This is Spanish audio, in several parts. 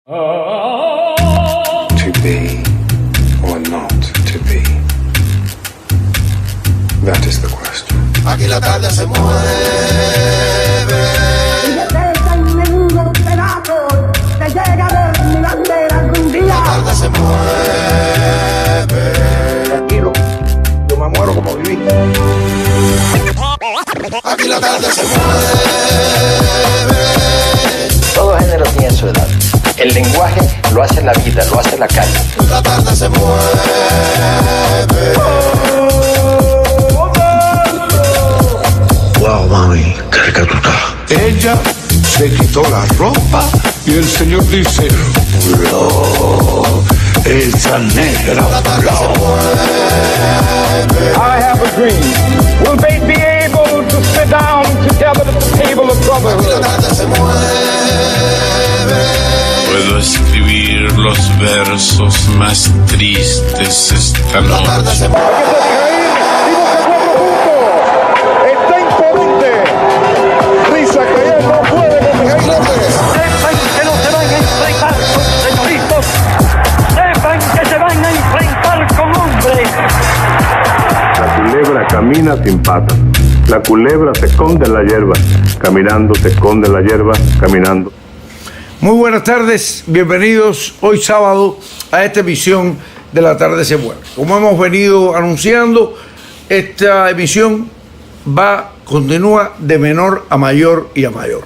To be or not to be. That is the question. Aquí la tarde se mueve. Y que pesa en menudo pedazo, te llega a ver mi bandera algún día. La tarde se mueve. Tranquilo, yo me muero como viví. Aquí la tarde se mueve. Todo género tiene su edad. El lenguaje lo hace la vida, lo hace la calle. La tarde se mueve. Wow, mami, qué rica tú estás. Ella se quitó la ropa y el Señor dice: esa negra. La tarde se mueve. I have a dream. Will they be able to sit down together at the table of Aquí la brotherhood? tarde se mueve. Puedo escribir los versos más tristes esta La tarde noche. se mueve. Está imponente. Risa que él no puede con mi Aquí la gente. tarde se mueve. Sepan que no se van a enfrentar con señoritos. Sepan que se van a enfrentar con hombres. La culebra camina sin patas. La culebra se esconde en la hierba. Caminando se esconde en la hierba. Caminando. Muy buenas tardes, bienvenidos hoy sábado a esta emisión de La Tarde Se Mueve. Como hemos venido anunciando, esta emisión continúa de menor a mayor y a mayor.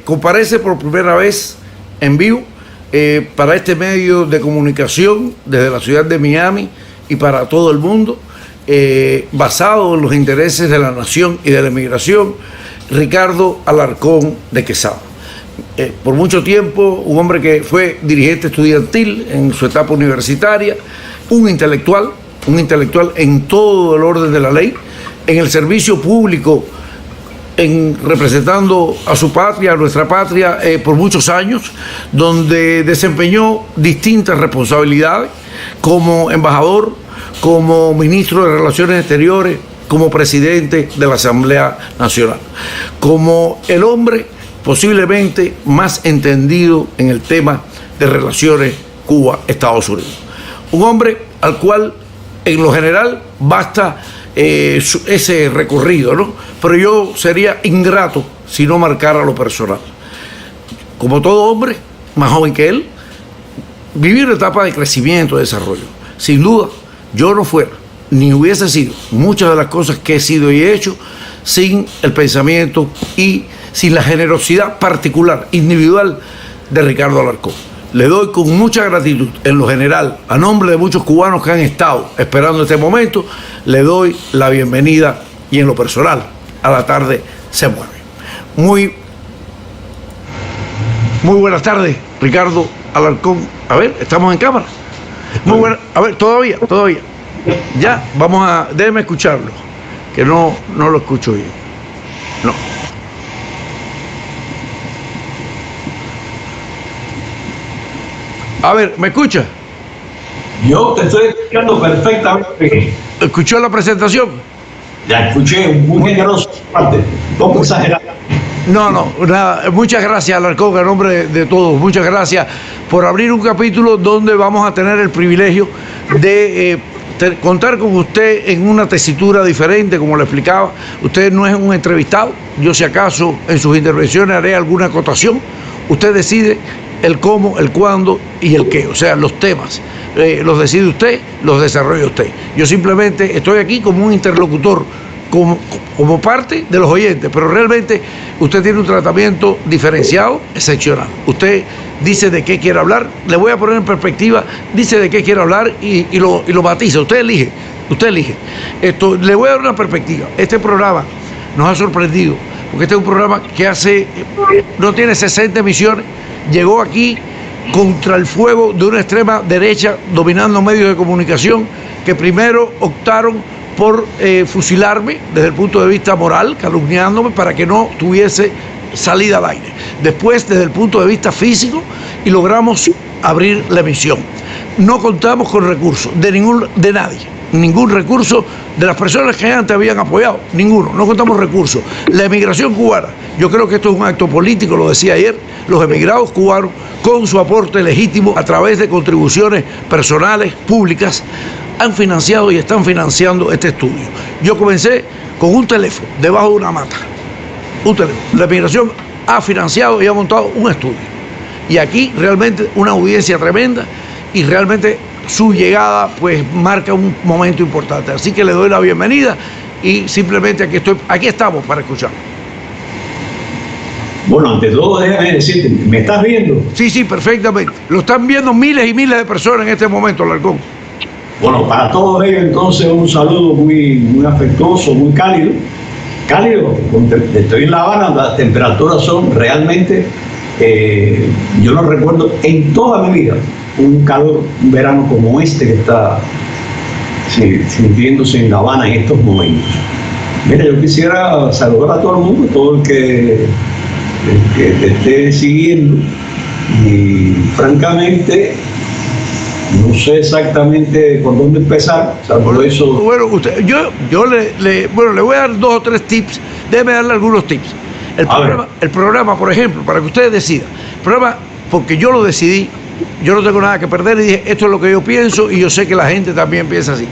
Comparece por primera vez en vivo para este medio de comunicación desde la ciudad de Miami y para todo el mundo, basado en los intereses de la nación y de la emigración, Ricardo Alarcón de Quesada. Por mucho tiempo, un hombre que fue dirigente estudiantil en su etapa universitaria, un intelectual en todo el orden de la ley, en el servicio público, representando a su patria, a nuestra patria, por muchos años, donde desempeñó distintas responsabilidades como embajador, como ministro de Relaciones Exteriores, como presidente de la Asamblea Nacional, como el hombre posiblemente más entendido en el tema de relaciones Cuba-Estados Unidos. Un hombre al cual en lo general basta ese recorrido, ¿no? Pero yo sería ingrato si no marcara lo personal. Como todo hombre, más joven que él, viví una etapa de crecimiento, de desarrollo. Sin duda, yo no fuera, ni hubiese sido muchas de las cosas que he sido y he hecho sin el pensamiento y sin la generosidad particular, individual de Ricardo Alarcón. Le doy con mucha gratitud, en lo general, a nombre de muchos cubanos que han estado esperando este momento, le doy la bienvenida y en lo personal, a La Tarde Se Mueve. Muy buenas tardes, Ricardo Alarcón. A ver, estamos en cámara. Muy buena, a ver, todavía. Ya, déjeme escucharlo, que no lo escucho bien. No. A ver, ¿me escucha? Yo te estoy escuchando perfectamente. ¿Escuchó la presentación? La escuché muy generoso, parte, poco exagerado. No, nada. Muchas gracias, Alarcón, en nombre de todos. Muchas gracias por abrir un capítulo donde vamos a tener el privilegio de contar con usted en una tesitura diferente, como le explicaba. Usted no es un entrevistado. Yo, si acaso, en sus intervenciones haré alguna acotación. Usted decide el cómo, el cuándo y el qué. O sea, los temas los decide usted, los desarrolla usted. Yo simplemente estoy aquí como un interlocutor, como parte de los oyentes, pero realmente usted tiene un tratamiento diferenciado, excepcional. Usted dice de qué quiere hablar, le voy a poner en perspectiva, dice de qué quiere hablar y lo matiza. Usted elige. Le voy a dar una perspectiva. Este programa nos ha sorprendido, porque este es un programa que no tiene 60 emisiones, llegó aquí contra el fuego de una extrema derecha dominando medios de comunicación que primero optaron por fusilarme desde el punto de vista moral, calumniándome para que no tuviese salida al aire. Después, desde el punto de vista físico, y logramos abrir la emisión. No contamos con recursos de nadie. ningún recurso de las personas que antes habían apoyado, ninguno, no contamos recursos. La emigración cubana, yo creo que esto es un acto político, lo decía ayer, los emigrados cubanos con su aporte legítimo a través de contribuciones personales, públicas, han financiado y están financiando este estudio. Yo comencé con un teléfono debajo de una mata, un teléfono. La emigración ha financiado y ha montado un estudio. Y aquí realmente una audiencia tremenda y realmente su llegada pues marca un momento importante. Así que le doy la bienvenida y simplemente aquí estamos para escuchar. Bueno, ante todo déjame decirte, ¿me estás viendo? Sí, perfectamente. Lo están viendo miles y miles de personas en este momento, Alarcón. Bueno, para todos ellos entonces un saludo muy afectuoso, muy cálido. Cálido, estoy en La Habana, las temperaturas son realmente, yo no recuerdo en toda mi vida un calor, un verano como este que está sintiéndose en La Habana en estos momentos. Mira, yo quisiera saludar a todo el mundo, todo el que te esté siguiendo, y francamente no sé exactamente por dónde empezar, por eso. Bueno, yo le voy a dar 2 o 3 tips, déjeme darle algunos tips. El programa, por ejemplo, para que ustedes decidan, el programa, porque yo lo decidí, yo no tengo nada que perder y dije, esto es lo que yo pienso y yo sé que la gente también piensa así.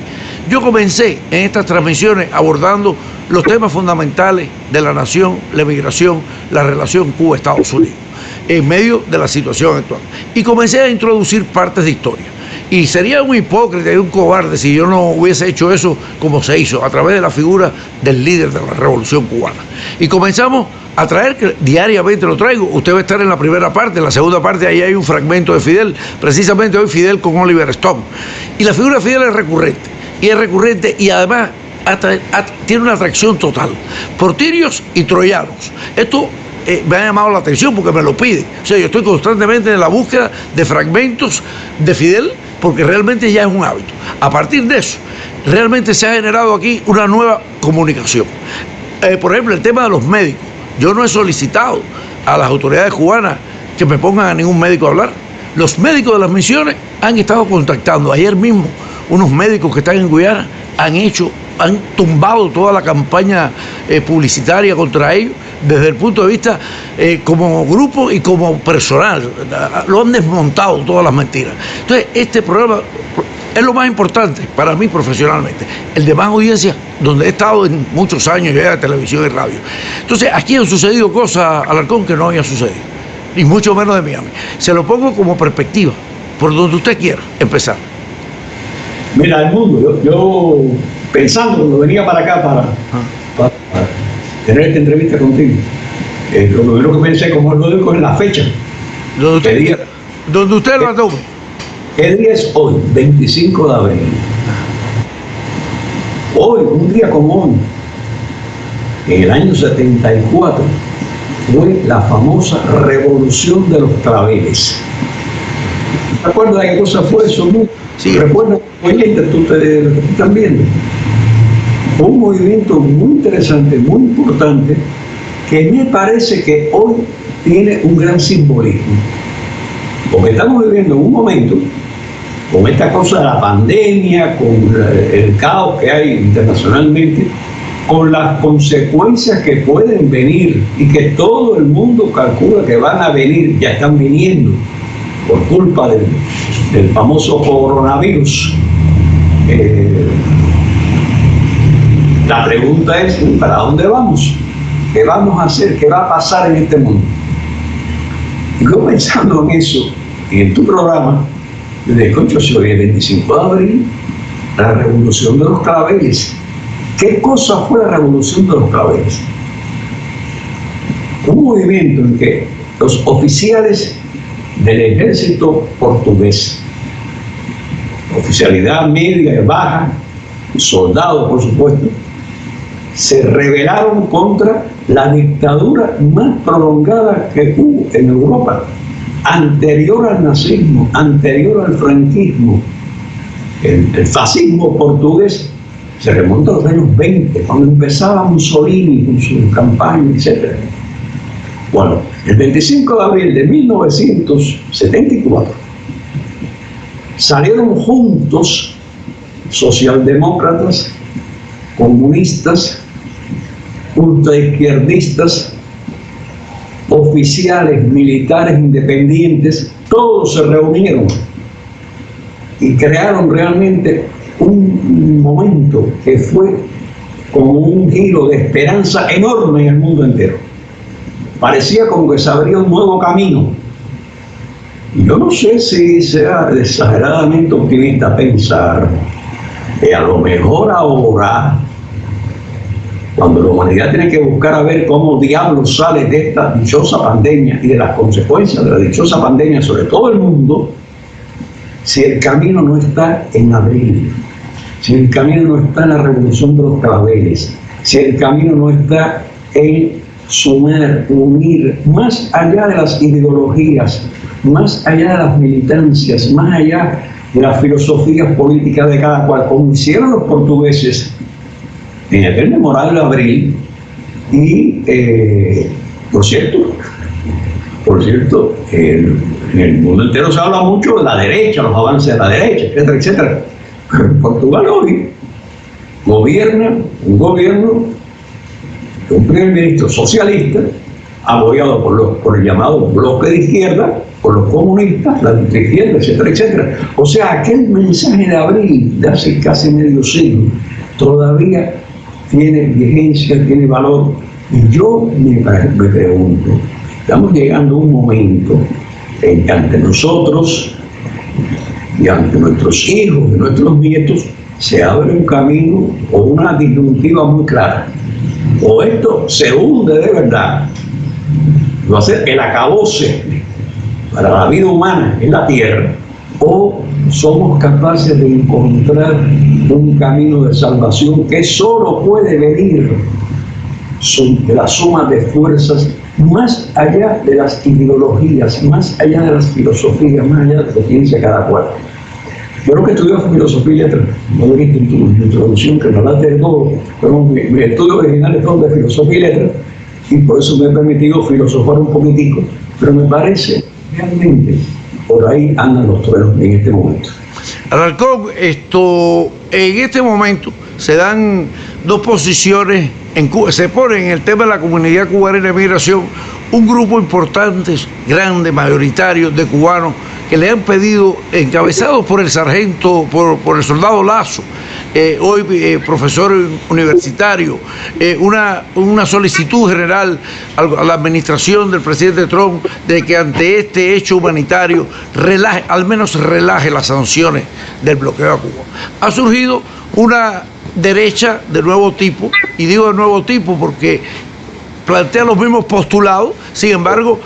Yo comencé en estas transmisiones abordando los temas fundamentales de la nación, la emigración, la relación Cuba-Estados Unidos, en medio de la situación actual. Y comencé a introducir partes de historia. Y sería un hipócrita y un cobarde si yo no hubiese hecho eso como se hizo, a través de la figura del líder de la Revolución Cubana. Y comenzamos a traer, que diariamente lo traigo, usted va a estar en la primera parte, en la segunda parte ahí hay un fragmento de Fidel, precisamente hoy Fidel con Oliver Stone. Y la figura de Fidel es recurrente y además tiene una atracción total. Portirios y troyanos. Esto me ha llamado la atención porque me lo piden. O sea, yo estoy constantemente en la búsqueda de fragmentos de Fidel porque realmente ya es un hábito. A partir de eso, realmente se ha generado aquí una nueva comunicación. Por ejemplo, el tema de los médicos. Yo no he solicitado a las autoridades cubanas que me pongan a ningún médico a hablar. Los médicos de las misiones han estado contactando. Ayer mismo, unos médicos que están en Guyana han tumbado toda la campaña publicitaria contra ellos desde el punto de vista como grupo y como personal. Lo han desmontado todas las mentiras. Entonces, este programa es lo más importante para mí profesionalmente, el de más audiencia, donde he estado en muchos años ya de televisión y radio. Entonces, aquí han sucedido cosas, Alarcón, que no había sucedido, y mucho menos de Miami. Se lo pongo como perspectiva, por donde usted quiera empezar. Mira, el mundo, yo pensando cuando venía para acá para tener esta entrevista contigo, lo primero que pensé, como lo digo, es la fecha. Donde usted la tome. ¿Qué día es hoy? 25 de abril. Hoy, un día como hoy, en el año 74, fue la famosa Revolución de los Claveles. ¿Te acuerdas de qué cosa fue eso? Sí. ¿Recuerdas, oyentes, tú están viendo? Fue un movimiento muy interesante, muy importante, que me parece que hoy tiene un gran simbolismo. Porque estamos viviendo en un momento, con esta cosa de la pandemia, con el caos que hay internacionalmente, con las consecuencias que pueden venir y que todo el mundo calcula que van a venir, ya están viniendo, por culpa del famoso coronavirus. La pregunta es, ¿para dónde vamos? ¿Qué vamos a hacer? ¿Qué va a pasar en este mundo? Y yo pensando en eso, y en tu programa, yo dije, concho, si hoy es el 25 de abril, la Revolución de los Claveles. ¿Qué cosa fue la Revolución de los Claveles? Un movimiento en que los oficiales del ejército portugués, oficialidad media y baja, soldados por supuesto, se rebelaron contra la dictadura más prolongada que hubo en Europa, anterior al nazismo, anterior al franquismo. El fascismo portugués se remonta a los años 20, cuando empezaba Mussolini con su campaña, etc. Bueno, el 25 de abril de 1974 salieron juntos socialdemócratas, comunistas, ultraizquierdistas, oficiales, militares independientes, todos se reunieron y crearon realmente un momento que fue como un giro de esperanza enorme en el mundo entero. Parecía como que se abría un nuevo camino. Y yo no sé si sea exageradamente optimista pensar que a lo mejor ahora, cuando la humanidad tiene que buscar a ver cómo diablos sale de esta dichosa pandemia y de las consecuencias de la dichosa pandemia sobre todo el mundo, si el camino no está en abril, si el camino no está en la revolución de los claveles, si el camino no está en sumar, unir, más allá de las ideologías, más allá de las militancias, más allá de las filosofías políticas de cada cual, como hicieron los portugueses en aquel memorable abril. Y por cierto, en el mundo entero se habla mucho de la derecha, los avances de la derecha, etcétera, etcétera. Pero en Portugal hoy gobierna un gobierno de un primer ministro socialista apoyado por el llamado bloque de izquierda, por los comunistas, la izquierda, etcétera, etcétera. O sea, aquel mensaje de abril de hace casi medio siglo todavía tiene vigencia, tiene valor. Y yo me pregunto, estamos llegando a un momento en que ante nosotros y ante nuestros hijos y nuestros nietos se abre un camino o una disyuntiva muy clara. O esto se hunde de verdad, va a ser el acabose para la vida humana en la tierra, o somos capaces de encontrar un camino de salvación que solo puede venir de la suma de fuerzas más allá de las ideologías, más allá de las filosofías, más allá de lo que piensa cada cual. Yo creo que estudié filosofía y letras, no lo dijiste en tu introducción, que me hablaste de todo, pero mi estudio original es todo de filosofía y letras, y por eso me he permitido filosofar un poquitico, pero me parece realmente por ahí andan los truenos en este momento. Alarcón, en este momento se dan dos posiciones en Cuba, se pone en el tema de la comunidad cubana y la migración un grupo importante, grande, mayoritario de cubanos que le han pedido, encabezados por el sargento, por el soldado Lazo, hoy profesor universitario, una solicitud general a la administración del presidente Trump de que ante este hecho humanitario al menos relaje las sanciones del bloqueo a Cuba. Ha surgido una derecha de nuevo tipo, y digo de nuevo tipo porque plantea los mismos postulados, sin embargo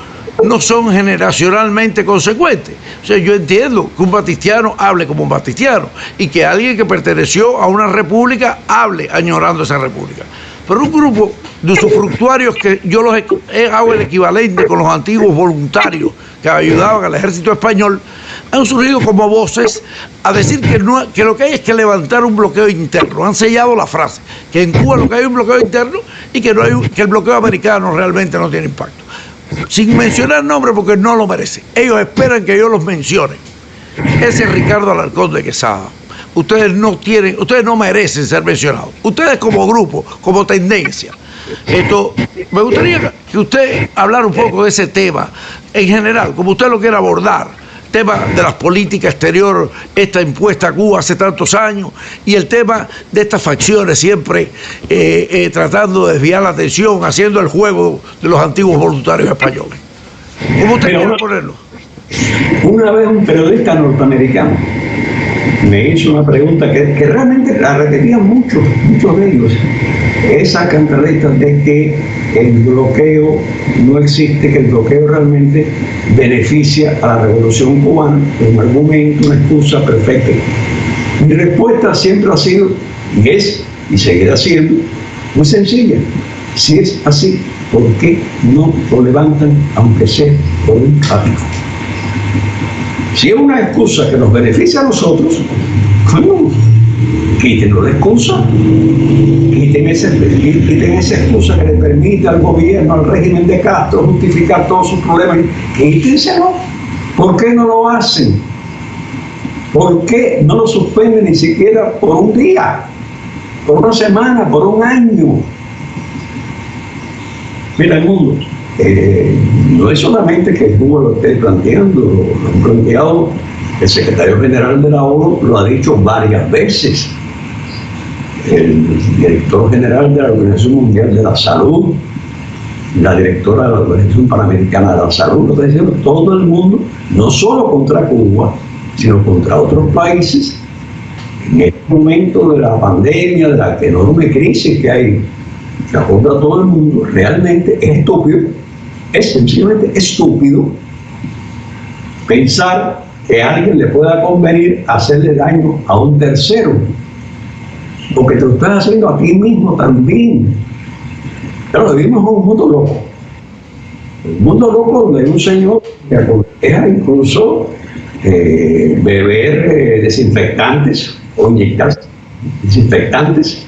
no son generacionalmente consecuentes. O sea, yo entiendo que un batistiano hable como un batistiano y que alguien que perteneció a una república hable añorando esa república. Pero un grupo de usufructuarios que yo los hago el equivalente con los antiguos voluntarios que ayudaban al ejército español, han surgido como voces a decir que lo que hay es que levantar un bloqueo interno. Han sellado la frase, que en Cuba lo que hay es un bloqueo interno y que el bloqueo americano realmente no tiene impacto. Sin mencionar nombres porque no lo merecen. Ellos esperan que yo los mencione. Ese es Ricardo Alarcón de Quesada. Ustedes no merecen ser mencionados. Ustedes como grupo, como tendencia. Me gustaría que usted hablara un poco de ese tema en general, como usted lo quiera abordar. Tema de las políticas exterior, esta impuesta a Cuba hace tantos años, y el tema de estas facciones siempre tratando de desviar la atención, haciendo el juego de los antiguos voluntarios españoles. ¿Cómo usted quiere ponerlo? Una vez un periodista norteamericano me hizo una pregunta que realmente la repetían muchos de ellos. Esa cantaleta de que el bloqueo no existe, que el bloqueo realmente beneficia a la revolución cubana, un argumento, una excusa perfecta. Mi respuesta siempre ha sido, y es, y seguirá siendo, muy sencilla. Si es así, ¿por qué no lo levantan, aunque sea por un ático? Si es una excusa que nos beneficia a nosotros, bueno, quítenlo de excusa, quiten esa excusa que le permite al gobierno, al régimen de Castro justificar todos sus problemas, quítenselo. ¿Por qué no lo hacen? ¿Por qué no lo suspenden ni siquiera por un día, por una semana, por un año? Mira, el mundo, no es solamente que Cuba lo esté planteando, lo han planteado el secretario general de la ONU, lo ha dicho varias veces, el director general de la Organización Mundial de la Salud, la directora de la Organización Panamericana de la Salud, lo está diciendo todo el mundo, no solo contra Cuba, sino contra otros países, en este momento de la pandemia, de la enorme crisis que hay, que aborda a todo el mundo. Realmente es estúpido, es sencillamente estúpido pensar que a alguien le pueda convenir hacerle daño a un tercero, porque te lo estás haciendo a ti mismo también. Claro, vivimos en un mundo loco. Un mundo loco donde hay un señor que aconseja incluso beber desinfectantes o inyectarse desinfectantes.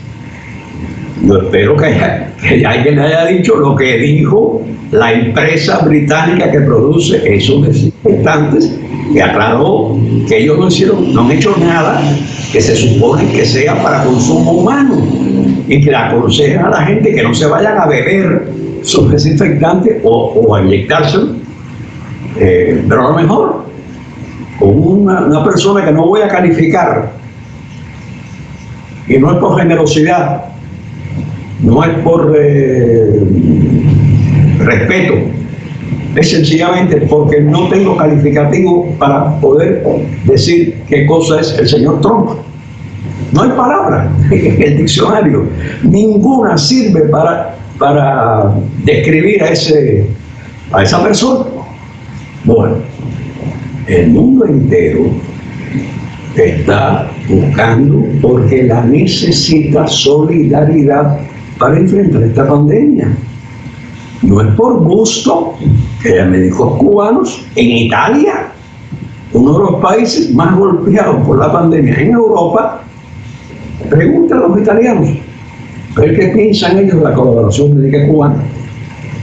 Yo espero que alguien haya dicho lo que dijo la empresa británica que produce esos desinfectantes, que aclaró que ellos no han hecho nada que se supone que sea para consumo humano, y que le aconsejan a la gente que no se vayan a beber sus desinfectantes o a inyectárselo, pero a lo mejor con una persona que no voy a calificar, y no es por generosidad, no es por respeto, es sencillamente porque no tengo calificativo para poder decir qué cosa es el señor Trump. No hay palabra en el diccionario, ninguna sirve para describir a esa persona. Bueno, el mundo entero está buscando, porque la necesita, solidaridad para enfrentar esta pandemia. No es por gusto que haya médicos cubanos en Italia, uno de los países más golpeados por la pandemia en Europa. Pregunten a los italianos, ¿pero qué piensan ellos de la colaboración médica cubana?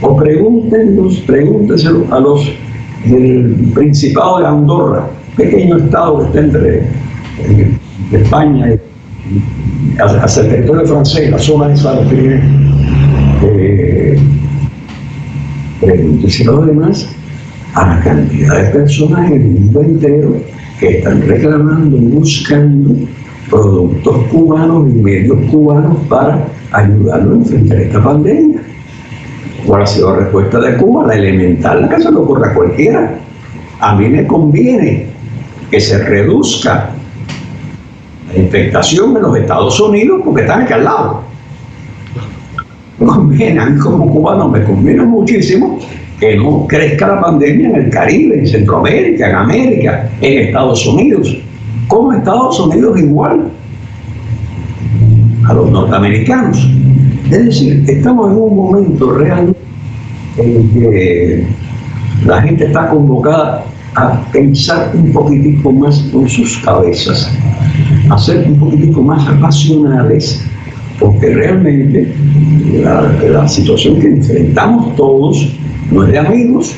O pregúntenselo a los del Principado de Andorra, pequeño estado que está entre España y hacia el territorio francés, la zona esa de los Pirineos. Pregúntenselo además a la cantidad de personas en el mundo entero que están reclamando y buscando productos cubanos y medios cubanos para ayudarnos a enfrentar esta pandemia. ¿Cuál ha sido la respuesta de Cuba? La elemental, la que se le ocurra a cualquiera. A mí me conviene que se reduzca la infectación en los Estados Unidos porque están aquí al lado. Me conviene, a mí como cubano me conviene muchísimo que no crezca la pandemia en el Caribe, en Centroamérica, en América, en Estados Unidos. Como Estados Unidos igual a los norteamericanos. Es decir, estamos en un momento real en que la gente está convocada a pensar un poquitico más con sus cabezas, a ser un poquitico más racionales, porque realmente la situación que enfrentamos todos no es de amigos.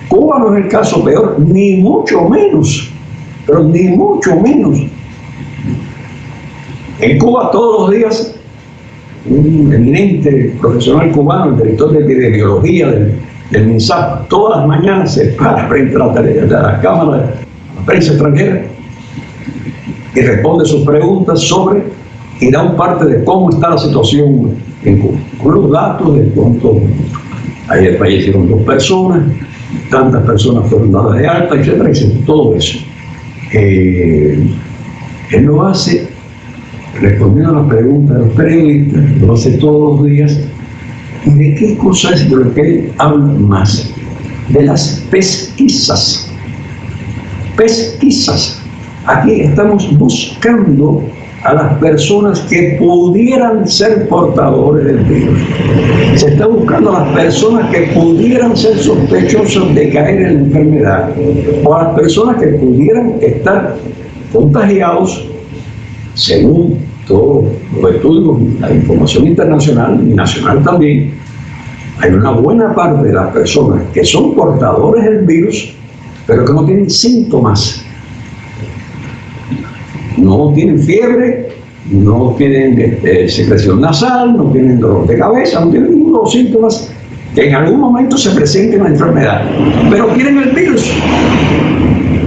Cuba no es el caso peor, ni mucho menos, pero ni mucho menos. En Cuba todos los días un eminente profesional cubano, el director de epidemiología del MINSAP, todas las mañanas se para frente a la cámara de la prensa extranjera y responde sus preguntas y da un parte de cómo está la situación en Cuba, con los datos de cuánto ayer fallecieron 2 personas, tantas personas fueron dadas de alta, etcétera, etcétera, todo eso. Él lo hace respondiendo a las preguntas de los periodistas, lo hace todos los días. ¿Y de qué cosas de lo que él habla más? De las pesquisas. Pesquisas. Aquí estamos buscando a las personas que pudieran ser portadores del virus. Se está buscando a las personas que pudieran ser sospechosas de caer en la enfermedad, o a las personas que pudieran estar contagiados, según todos los estudios, la información internacional y nacional también. Hay una buena parte de las personas que son portadores del virus, pero que no tienen síntomas. No tienen fiebre, no tienen secreción nasal, no tienen dolor de cabeza, no tienen ninguno de los síntomas que en algún momento se presente la enfermedad, pero tienen el virus.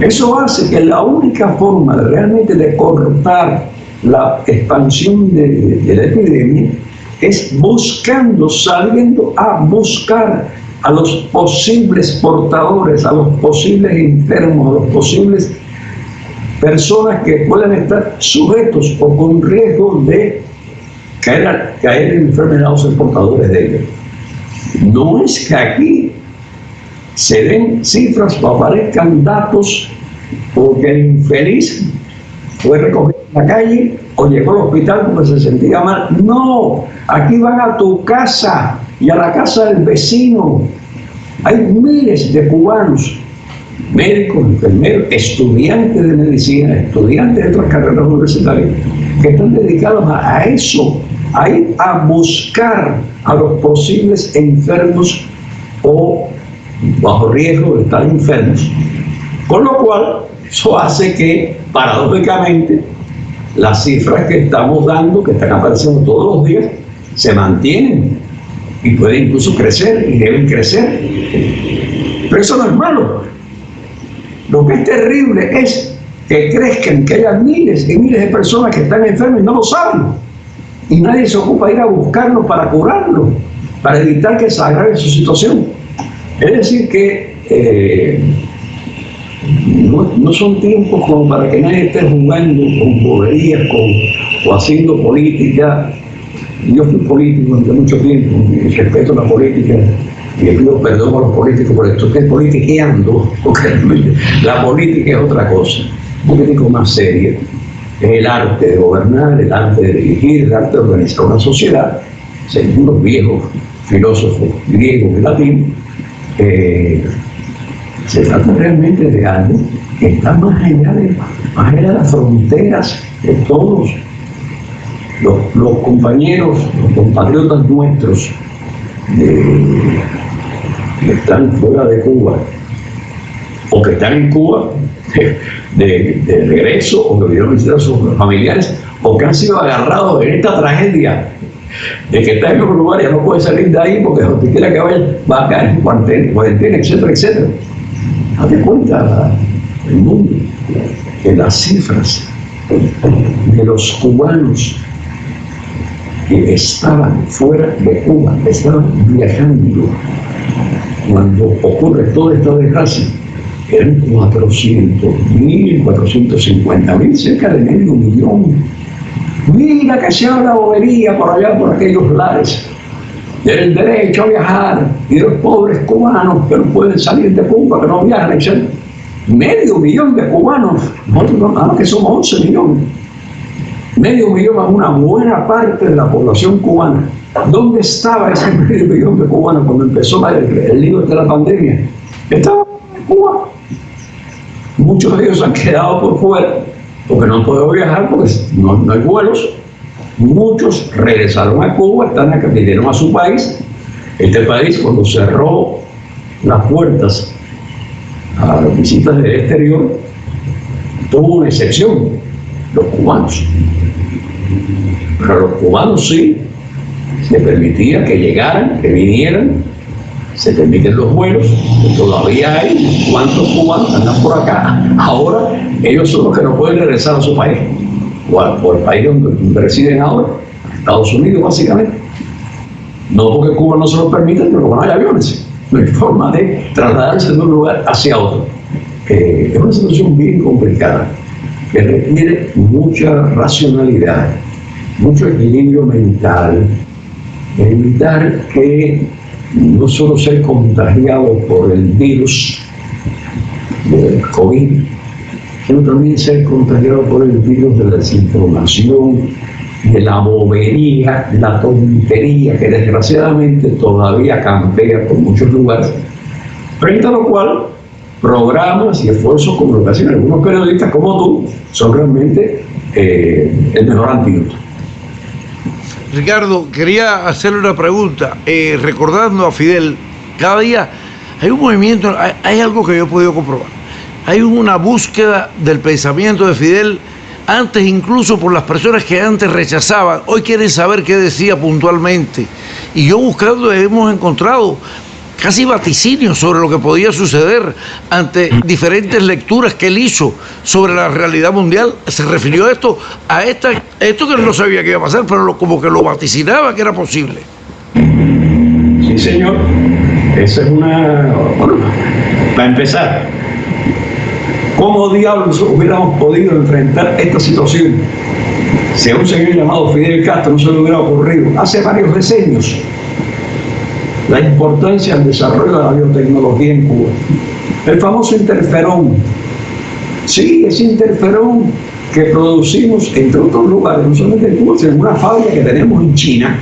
Eso hace que la única forma realmente de cortar la expansión de la epidemia es saliendo a buscar a los posibles portadores, a los posibles enfermos, a los posibles personas que puedan estar sujetos o con riesgo de caer en enfermedad o ser portadores de ella. No es que aquí se den cifras o aparezcan datos porque el infeliz fue recogido en la calle o llegó al hospital porque se sentía mal. No, aquí van a tu casa y a la casa del vecino. Hay miles de cubanos, médicos, enfermeros, estudiantes de medicina, estudiantes de otras carreras universitarias, que están dedicados a eso, a ir a buscar a los posibles enfermos o bajo riesgo de estar enfermos. Con lo cual, eso hace que, paradójicamente, las cifras que estamos dando, que están apareciendo todos los días, se mantienen y pueden incluso crecer y deben crecer. Pero eso no es malo. Lo que es terrible es que crezcan, que haya miles y miles de personas que están enfermas y no lo saben. Y nadie se ocupa de ir a buscarlo para curarlo, para evitar que se agrave su situación. Es decir, que no son tiempos como para que nadie esté jugando con boberías o haciendo política. Yo fui político durante mucho tiempo, y respeto a la política y le pido perdón a los políticos por esto, que es politiqueando, porque la política es otra cosa, un político más serio. Es el arte de gobernar, el arte de dirigir, el arte de organizar una sociedad, según los viejos filósofos griegos y latinos. Se trata realmente de algo que está más allá de las fronteras de todos los compañeros, los compatriotas nuestros que están fuera de Cuba o que están en Cuba de regreso o que vinieron a visitar a sus familiares o que han sido agarrados en esta tragedia de que está en un lugar y ya no puede salir de ahí porque donde quiera que vaya va a caer en cuarentena, etcétera, etcétera. Date cuenta el mundo que las cifras de los cubanos que estaban fuera de Cuba, estaban viajando cuando ocurre toda esta desgracia, eran 400.000, 450.000, cerca de 500.000. Mira que se habla bobería por allá, por aquellos lares, del derecho a viajar y de los pobres cubanos que no pueden salir de Cuba, que no viajan, etc. 500.000 de cubanos, nosotros nada más que somos 11 millones. 500.000 es una buena parte de la población cubana. ¿Dónde estaba ese 500.000 de cubanos cuando empezó el lío de la pandemia? Estaba en Cuba. Muchos de ellos han quedado por fuera porque no han podido viajar porque no hay vuelos. Muchos regresaron a Cuba, vinieron a su país. Este país, cuando cerró las puertas a las visitas del exterior, tuvo una excepción, los cubanos. Pero a los cubanos sí se permitía que llegaran, que vinieran, se permiten los vuelos, que todavía hay cuantos cubanos andan por acá. Ahora ellos son los que no pueden regresar a su país, o al país donde residen ahora, Estados Unidos básicamente. No porque Cuba no se lo permita, pero como no hay aviones, no hay forma de trasladarse de un lugar hacia otro. Es una situación bien complicada, que requiere mucha racionalidad, mucho equilibrio mental, evitar que no solo ser contagiado por el virus del COVID, sino también ser contagiado por el virus de la desinformación, de la bobería, la tontería, que desgraciadamente todavía campea por muchos lugares, frente a lo cual programas y esfuerzos como lo que hacen algunos periodistas como tú son realmente el mejor antídoto. Ricardo, quería hacerle una pregunta, recordando a Fidel, cada día hay un movimiento, hay algo que yo he podido comprobar, hay una búsqueda del pensamiento de Fidel Antes, incluso por las personas que antes rechazaban, hoy quieren saber qué decía puntualmente. Y yo buscando hemos encontrado casi vaticinios sobre lo que podía suceder ante diferentes lecturas que él hizo sobre la realidad mundial. Se refirió a esto que él no sabía que iba a pasar, pero como que lo vaticinaba que era posible. Sí, señor. Esa es una... Bueno, para empezar, ¿cómo diablos hubiéramos podido enfrentar esta situación si a un señor llamado Fidel Castro no se le hubiera ocurrido hace varios decenios la importancia del desarrollo de la biotecnología en Cuba? El famoso interferón. Sí, ese interferón que producimos entre otros lugares, no solamente en Cuba, sino en una fábrica que tenemos en China,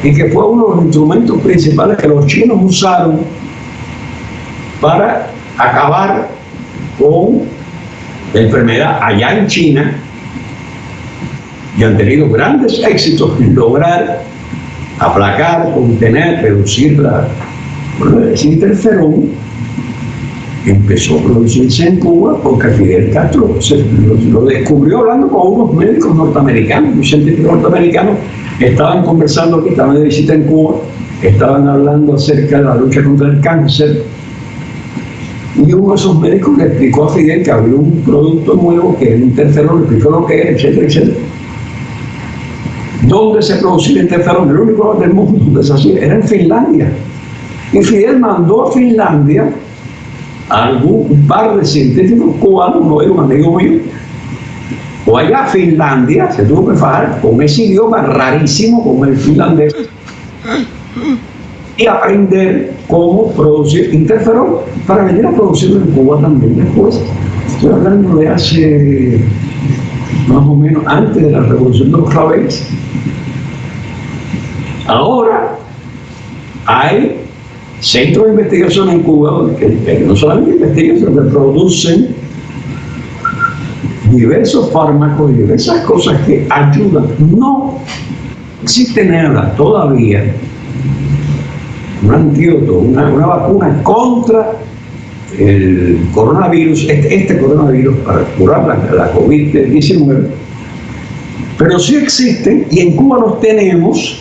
y que fue uno de los instrumentos principales que los chinos usaron para acabar con la enfermedad allá en China, y han tenido grandes éxitos en lograr aplacar, contener, reducir ese interferón. Empezó a producirse en Cuba porque Fidel Castro lo descubrió hablando con unos médicos norteamericanos, unos científicos norteamericanos. Estaban conversando aquí, estaban de visita en Cuba, estaban hablando acerca de la lucha contra el cáncer, y uno de esos médicos le explicó a Fidel que había un producto nuevo que era interferón, le explicó lo que era, etcétera, etcétera. ¿Dónde se producía el interferón? El único lugar del mundo donde se hacía era en Finlandia. Y Fidel mandó a Finlandia a un par de científicos cubanos, uno era un amigo mío, o allá a Finlandia, se tuvo que fajar con ese idioma rarísimo como el finlandés y aprender cómo producir interferón para venir a producirlo en Cuba también después. Estoy hablando de hace más o menos antes de la revolución de los claveles. Ahora hay centros de investigación en Cuba que no solamente investigan, sino que producen diversos fármacos y diversas cosas que ayudan. No existe nada todavía, un antídoto, una vacuna contra el coronavirus, este coronavirus, para curar la COVID-19, pero sí existen, y en Cuba los tenemos,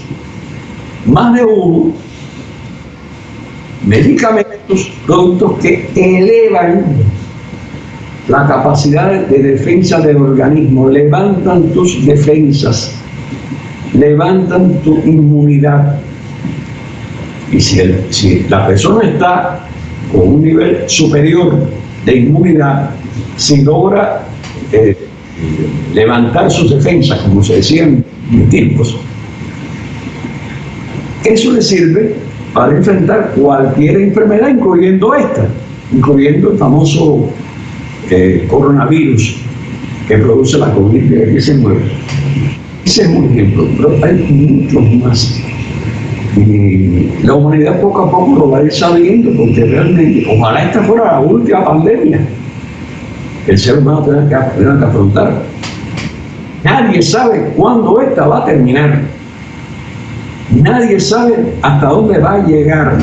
más de uno, medicamentos, productos que elevan la capacidad de defensa del organismo, levantan tus defensas, levantan tu inmunidad. Y si la persona está con un nivel superior de inmunidad, si logra levantar sus defensas, como se decía en mis tiempos, eso le sirve para enfrentar cualquier enfermedad, incluyendo esta, incluyendo el famoso coronavirus que produce la COVID-19. Ese es un ejemplo, pero hay muchos más. Y la humanidad poco a poco lo va a ir sabiendo, porque realmente, ojalá esta fuera la última pandemia que el ser humano tenga que afrontar. Nadie sabe cuándo esta va a terminar. Nadie sabe hasta dónde va a llegar.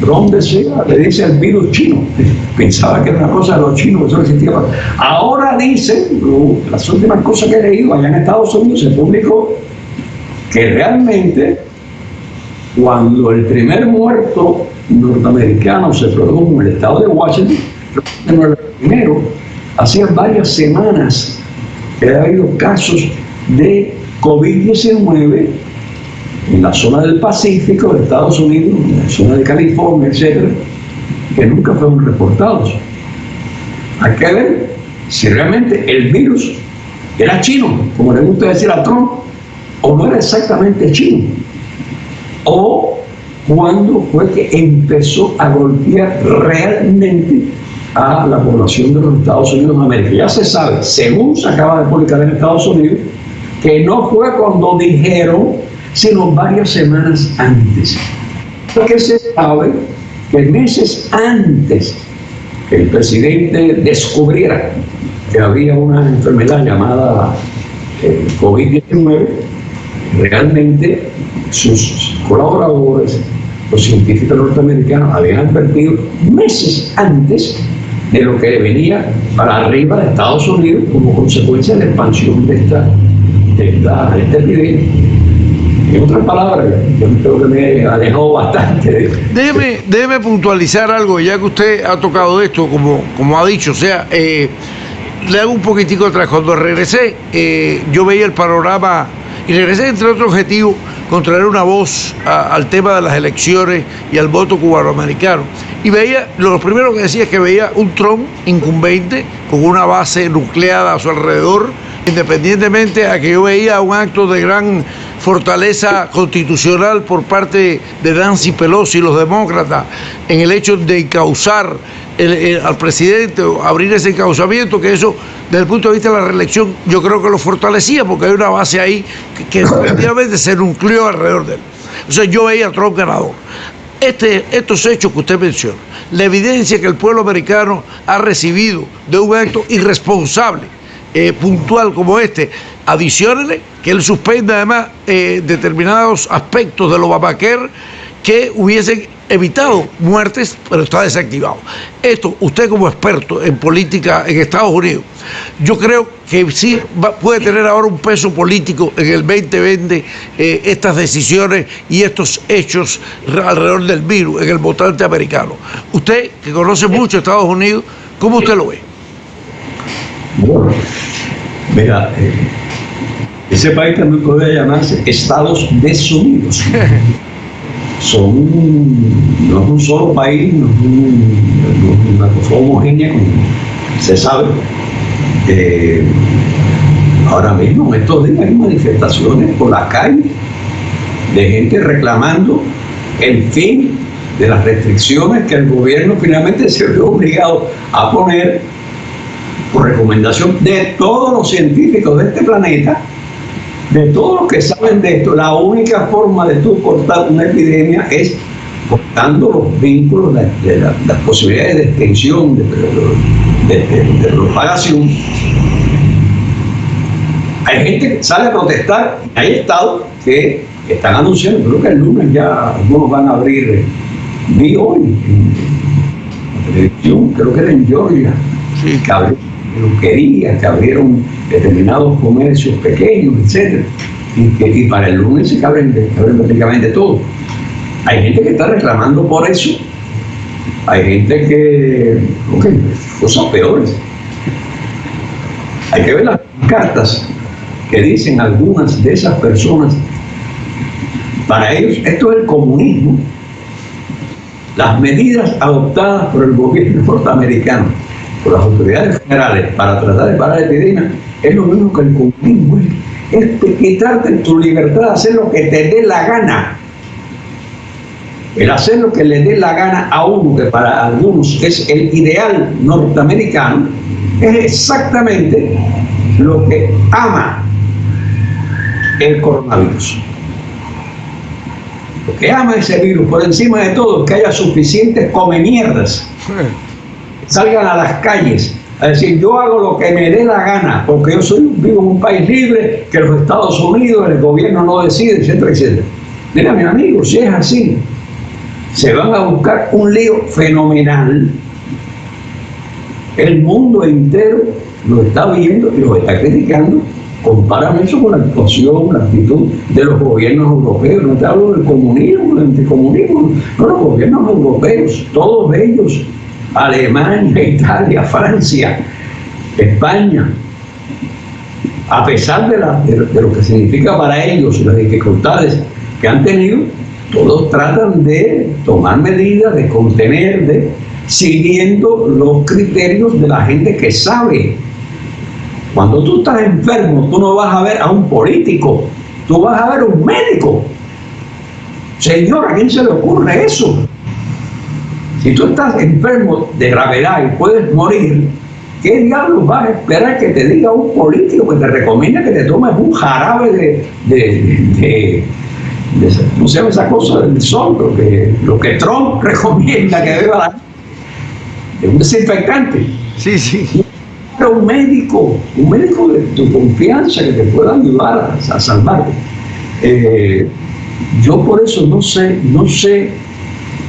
¿Dónde sea? Le dice el virus chino. Pensaba que era una cosa de los chinos, eso no existía. Ahora dicen, las últimas cosas que he leído allá en Estados Unidos, se publicó que realmente cuando el primer muerto norteamericano se produjo en el estado de Washington, no era el primero, hacía varias semanas que había habido casos de COVID-19 en la zona del Pacífico de Estados Unidos, en la zona de California, etcétera, que nunca fueron reportados. Hay que ver si realmente el virus era chino, como le gusta decir a Trump, o no era exactamente chino, o cuándo fue que empezó a golpear realmente a la población de los Estados Unidos de América. Ya se sabe, según se acaba de publicar en Estados Unidos, que no fue cuando dijeron, sino varias semanas antes. Porque se sabe que meses antes que el presidente descubriera que había una enfermedad llamada COVID-19, realmente sus colaboradores, los científicos norteamericanos, habían advertido meses antes de lo que venía para arriba de Estados Unidos como consecuencia de la expansión de esta epidemia. En otras palabras, yo creo que me alejó bastante. Déjeme puntualizar algo, ya que usted ha tocado esto, como ha dicho, o sea, le hago un poquitico atrás. Cuando regresé, yo veía el panorama y regresé, entre otros objetivos, con traer una voz al tema de las elecciones y al voto cubanoamericano. Y veía, lo primero que decía es que veía un Trump incumbente con una base nucleada a su alrededor, independientemente a que yo veía un acto de gran fortaleza constitucional por parte de Nancy Pelosi y los demócratas en el hecho de encauzar al presidente, abrir ese encauzamiento, que eso, desde el punto de vista de la reelección, yo creo que lo fortalecía, porque hay una base ahí que efectivamente se nucleó alrededor de él. O sea, yo veía a Trump ganador. Estos hechos que usted menciona, la evidencia que el pueblo americano ha recibido de un acto irresponsable, puntual como este, adiciónele que él suspende además determinados aspectos del Obamacare que hubiesen evitado muertes, pero está desactivado. Esto, usted como experto en política en Estados Unidos, yo creo que sí puede tener ahora un peso político en el 2020 estas decisiones y estos hechos alrededor del virus en el votante americano. Usted, que conoce mucho Estados Unidos, ¿cómo usted lo ve? Bueno, mira, ese país también puede llamarse Estados Desunidos. No es un solo país, no es una cosa homogénea, como se sabe. Ahora mismo, en estos días, hay manifestaciones por la calle de gente reclamando el fin de las restricciones que el gobierno finalmente se vio obligado a poner por recomendación de todos los científicos de este planeta, de todos los que saben de esto. La única forma de tú cortar una epidemia es cortando los vínculos, las posibilidades de extensión, de propagación. Hay gente que sale a protestar, hay estados que están anunciando, creo que el lunes ya algunos van a abrir, vi hoy en la televisión, creo que era en Georgia, que abrieron peluquerías, que abrieron determinados comercios pequeños, etc. Y para el lunes se abren prácticamente todo. Hay gente que está reclamando por eso. Hay gente que, cosas peores. Hay que ver las cartas que dicen algunas de esas personas. Para ellos esto es el comunismo. Las medidas adoptadas por el gobierno norteamericano, por las autoridades federales para tratar de parar la epidemia, es lo mismo que el comunismo. Es quitarte tu libertad de hacer lo que te dé la gana. El hacer lo que le dé la gana a uno, que para algunos es el ideal norteamericano, es exactamente lo que ama el coronavirus. Lo que ama ese virus por encima de todo es que haya suficientes comemierdas. Salgan a las calles a decir: yo hago lo que me dé la gana, porque yo vivo en un país libre, que los Estados Unidos, el gobierno no decide, etcétera, etcétera. Mira, mi amigo, si es así, se van a buscar un lío fenomenal. El mundo entero lo está viendo y lo está criticando. Comparan eso con la actuación, la actitud de los gobiernos europeos. No te hablo del comunismo, del anticomunismo, no, los gobiernos europeos, todos ellos, Alemania, Italia, Francia, España, a pesar de lo que significa para ellos las dificultades que han tenido, todos tratan de tomar medidas, de contener, siguiendo los criterios de la gente que sabe. Cuando tú estás enfermo, tú no vas a ver a un político, tú vas a ver a un médico. Señor, ¿a quién se le ocurre eso? Si tú estás enfermo de gravedad y puedes morir, ¿qué diablos vas a esperar que te diga un político que te recomienda que te tomes un jarabe ¿cómo se llama esa cosa del sol? Lo que Trump recomienda que beba de un desinfectante. Sí. Pero un médico de tu confianza que te pueda ayudar a salvarte. Yo por eso no sé,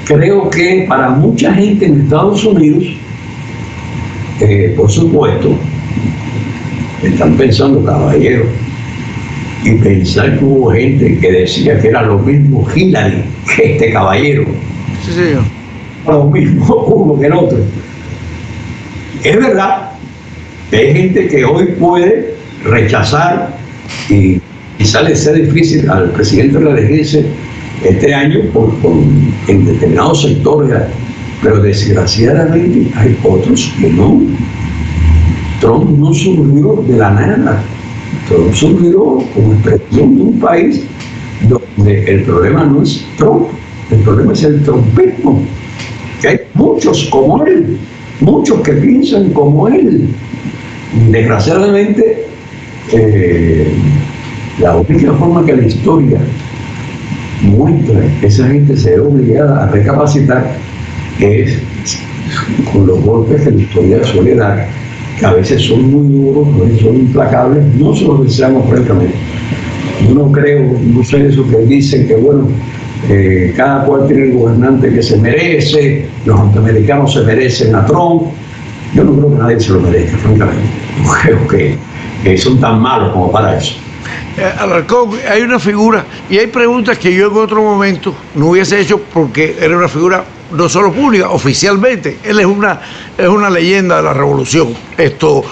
creo que para mucha gente en Estados Unidos por supuesto, están pensando, caballero, y pensar que hubo gente que decía que era lo mismo Hillary que este caballero. Sí, señor. Lo mismo uno que el otro. Es verdad que hay gente que hoy puede rechazar y quizá le sea difícil al presidente reelegirse este año en determinados sectores, pero desgraciadamente hay otros que no. Trump no surgió de la nada. Trump surgió como expresión de un país donde el problema no es Trump, el problema es el trumpismo. Que hay muchos como él, muchos que piensan como él. Desgraciadamente, la única forma que la historia muestra que esa gente se ve obligada a recapacitar es con los golpes que la historia suele dar, que a veces son muy duros, a veces son implacables, no se los deseamos francamente. Yo no creo, no sé eso que dicen que bueno, cada cual tiene el gobernante que se merece, los norteamericanos se merecen a Trump. Yo no creo que nadie se lo merezca, francamente. No creo que son tan malos como para eso. Alarcón, hay una figura y hay preguntas que yo en otro momento no hubiese hecho porque era una figura no solo pública, oficialmente. Él es una leyenda de la revolución.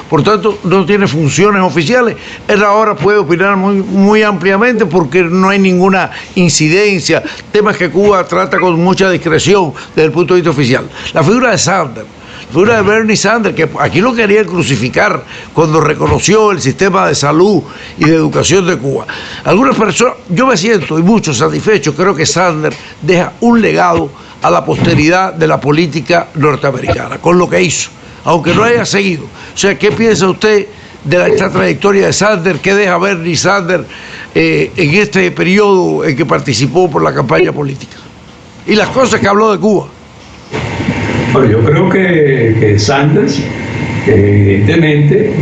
Por tanto, no tiene funciones oficiales. Él ahora puede opinar muy ampliamente porque no hay ninguna incidencia, temas que Cuba trata con mucha discreción desde el punto de vista oficial. La figura de Sanders, la figura de Bernie Sanders, que aquí lo querían crucificar cuando reconoció el sistema de salud y de educación de Cuba. Algunas personas, yo me siento y muchos satisfechos, creo que Sanders deja un legado a la posteridad de la política norteamericana, con lo que hizo, aunque no haya seguido. O sea, ¿qué piensa usted de esta trayectoria de Sanders? ¿Qué deja Bernie Sanders en este periodo en que participó por la campaña política? Y las cosas que habló de Cuba. Bueno, yo creo que Sanders evidentemente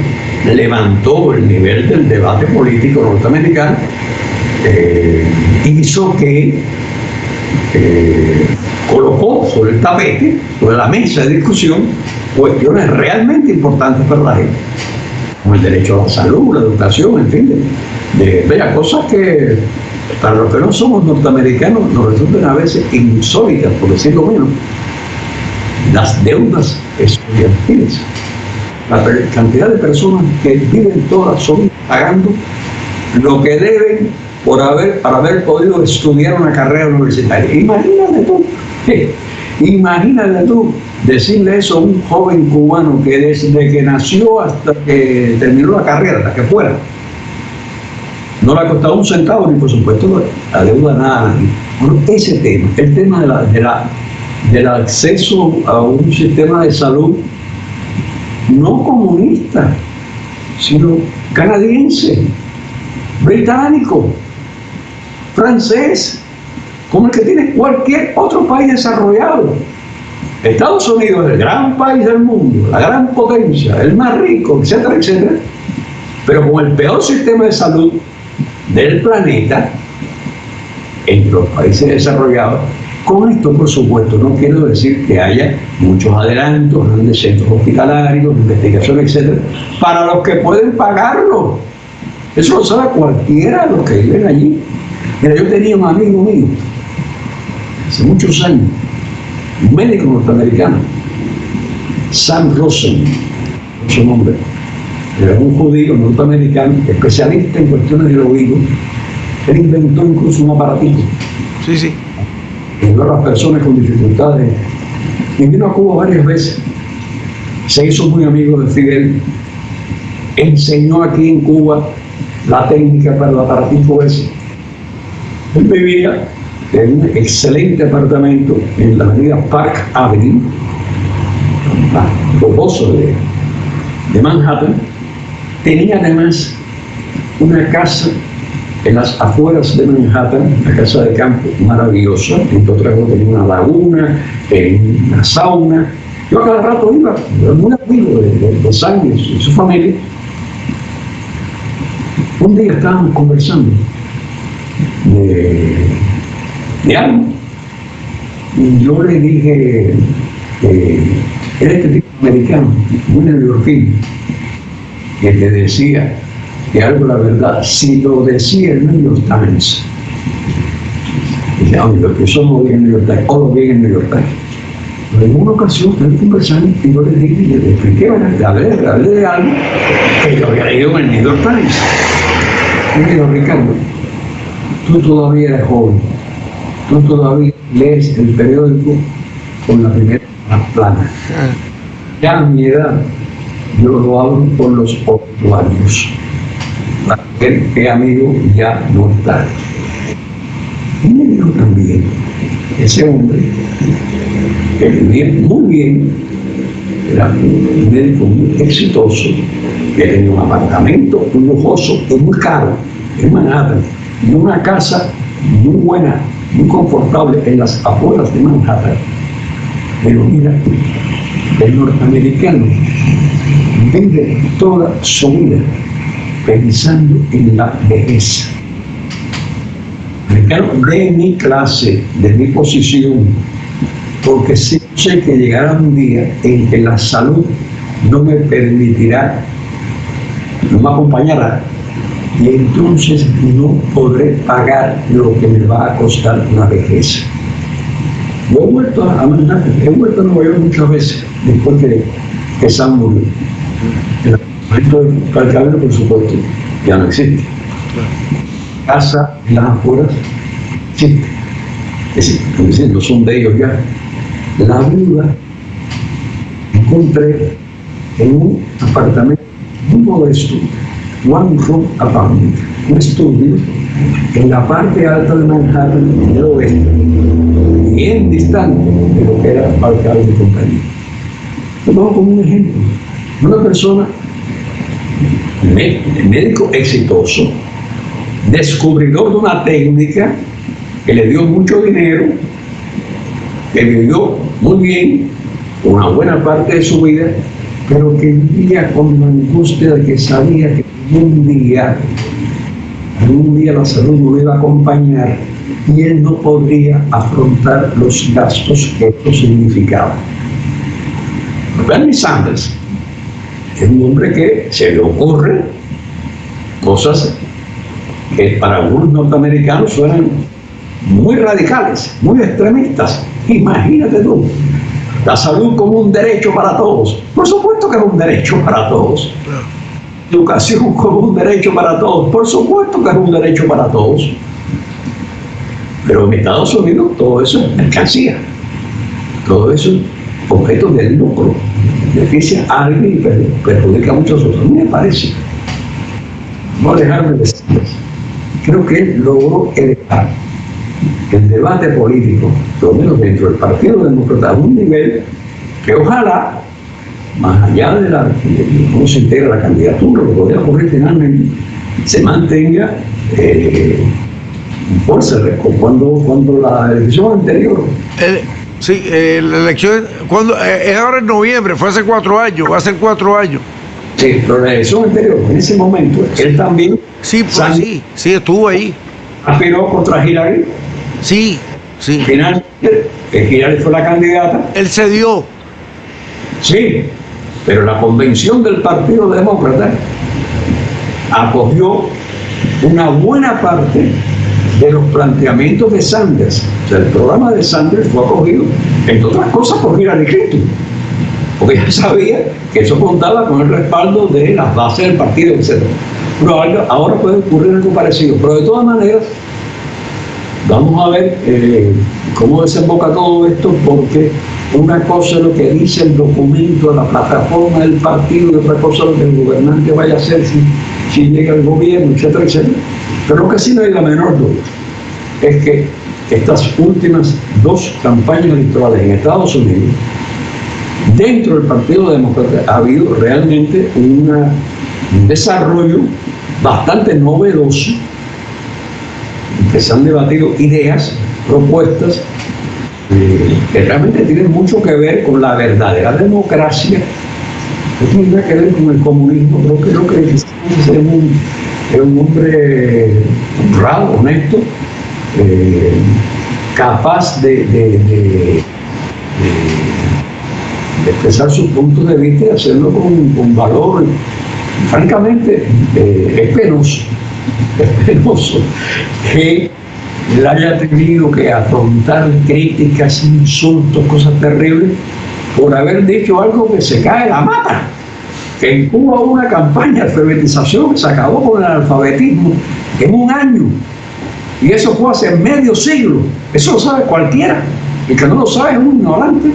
levantó el nivel del debate político norteamericano, hizo que colocó sobre el tapete, sobre la mesa de discusión, cuestiones realmente importantes para la gente, como el derecho a la salud, la educación, en fin, de cosas que para los que no somos norteamericanos nos resultan a veces insólitas, por decirlo menos. Las deudas estudiantiles, la cantidad de personas que viven todas son pagando lo que deben para haber podido estudiar una carrera universitaria. Imagínate tú decirle eso a un joven cubano que desde que nació hasta que terminó la carrera, hasta que fuera, no le ha costado un centavo, ni por supuesto la deuda nada. Bueno, ese tema, el tema del acceso a un sistema de salud no comunista, sino canadiense, británico, francés, como el que tiene cualquier otro país desarrollado. Estados Unidos es el gran país del mundo, la gran potencia, el más rico, etcétera, etcétera, pero con el peor sistema de salud del planeta entre los países desarrollados. Con esto, por supuesto, no quiero decir que haya muchos adelantos, grandes centros hospitalarios, investigación, etcétera, para los que pueden pagarlo. Eso lo sabe cualquiera de los que viven allí. Mira, yo tenía un amigo mío, hace muchos años, un médico norteamericano, Sam Rosen, su nombre, era un judío norteamericano, especialista en cuestiones del oído. Él inventó incluso un aparatito. Sí. Ayudó a las personas con dificultades. Y vino a Cuba varias veces. Se hizo muy amigo de Fidel. Enseñó aquí en Cuba la técnica para el aparatito ese. Él vivía en un excelente apartamento en la avenida Park Avenue, famoso de Manhattan. Tenía además una casa en las afueras de Manhattan, una casa de campo maravillosa, entre otras cosas tenía una laguna, una sauna. Yo a cada rato iba, era muy amigo de Sam y su familia. Un día estábamos conversando de algo y yo le dije Era este tipo americano, muy neoyorquino, que te decía que algo, la verdad, si lo decía el New York Times, decía, oye, lo que somos bien en New York Times, o lo bien en New York Times. Pero en una ocasión, él conversando, y yo le dije, y le expliqué, hablé de algo que yo había leído en el New York Times. Y me dijo, Ricardo, tú todavía eres joven, tú todavía lees el periódico con la primera plana. Ya a mi edad, yo lo hablo por los 8 años. Que amigo ya no está. Y me dijo también, ese hombre, que vivía muy bien, era un médico muy exitoso, que tenía un apartamento muy lujoso y muy caro en Manhattan, y una casa muy buena, muy confortable en las afueras de Manhattan. Pero mira, el norteamericano vive toda su vida pensando en la vejez. De mi clase, de mi posición, porque sé que llegará un día en que la salud no me permitirá, no me acompañará, y entonces no podré pagar lo que me va a costar una vejez. Yo he vuelto a Manhattan, he vuelto a Nueva York muchas veces, después que Sam murió. El apartamento de Calcabel, por supuesto, ya no existe. Casa en las afueras existe. Es decir, no son de ellos ya. La viuda encontré en un apartamento muy modesto, one room apartment, un estudio en la parte alta de Manhattan, del oeste, bien distante de lo que era Calcabel y compañía. Lo pongo como un ejemplo. Una persona, médico exitoso, descubridor de una técnica que le dio mucho dinero, que vivió muy bien una buena parte de su vida, pero que vivía con la angustia de que sabía que algún día la salud no lo iba a acompañar y él no podría afrontar los gastos que esto significaba. Bernie Sanders es un hombre que se le ocurre cosas que para algunos norteamericanos suenan muy radicales, muy extremistas. Imagínate tú, la salud como un derecho para todos. Por supuesto que es un derecho para todos. Educación como un derecho para todos. Por supuesto que es un derecho para todos. Pero en Estados Unidos todo eso es mercancía. Todo eso es objeto de lucro. Beneficia a alguien y perjudica a muchos otros. A mí me parece. No dejarme de decirles. Creo que él logró elevar el debate político, por lo menos dentro del Partido Demócrata, a un nivel que ojalá, más allá de cómo se integra la candidatura, lo que podría ocurrir finalmente, se mantenga en fuerza. Cuando la elección anterior... Sí, la elección, es ahora en noviembre, fue hace 4 años, va a ser 4 años. Sí, pero la elección anterior, en ese momento, él también... Sí, sí, estuvo ahí. Aspiró contra Hillary. Sí. Finalmente, Hillary fue la candidata. Él cedió. Sí, pero la convención del Partido Demócrata acogió una buena parte de los planteamientos de Sanders. O sea, el programa de Sanders fue acogido, entre otras cosas, por Hillary Clinton, porque ya sabía que eso contaba con el respaldo de las bases del partido, etc. Pero ahora puede ocurrir algo parecido. Pero de todas maneras, vamos a ver cómo desemboca todo esto, porque una cosa es lo que dice el documento de la plataforma del partido y otra cosa es lo que el gobernante vaya a hacer si llega al gobierno, etcétera, etcétera. Pero lo que sí no hay la menor duda es que estas últimas 2 campañas electorales en Estados Unidos, dentro del Partido Demócrata, ha habido realmente un desarrollo bastante novedoso, que se han debatido ideas, propuestas que realmente tienen mucho que ver con la verdadera democracia, que tiene que ver con el comunismo. Creo que es un hombre honrado, honesto, capaz de expresar sus puntos de vista y hacerlo con valor. Francamente, es penoso que él haya tenido que afrontar críticas, insultos, cosas terribles, por haber dicho algo que se cae la mata. Que en Cuba hubo una campaña de alfabetización que se acabó con el analfabetismo en un año. Y eso fue hace medio siglo. Eso lo sabe cualquiera. El que no lo sabe es un ignorante.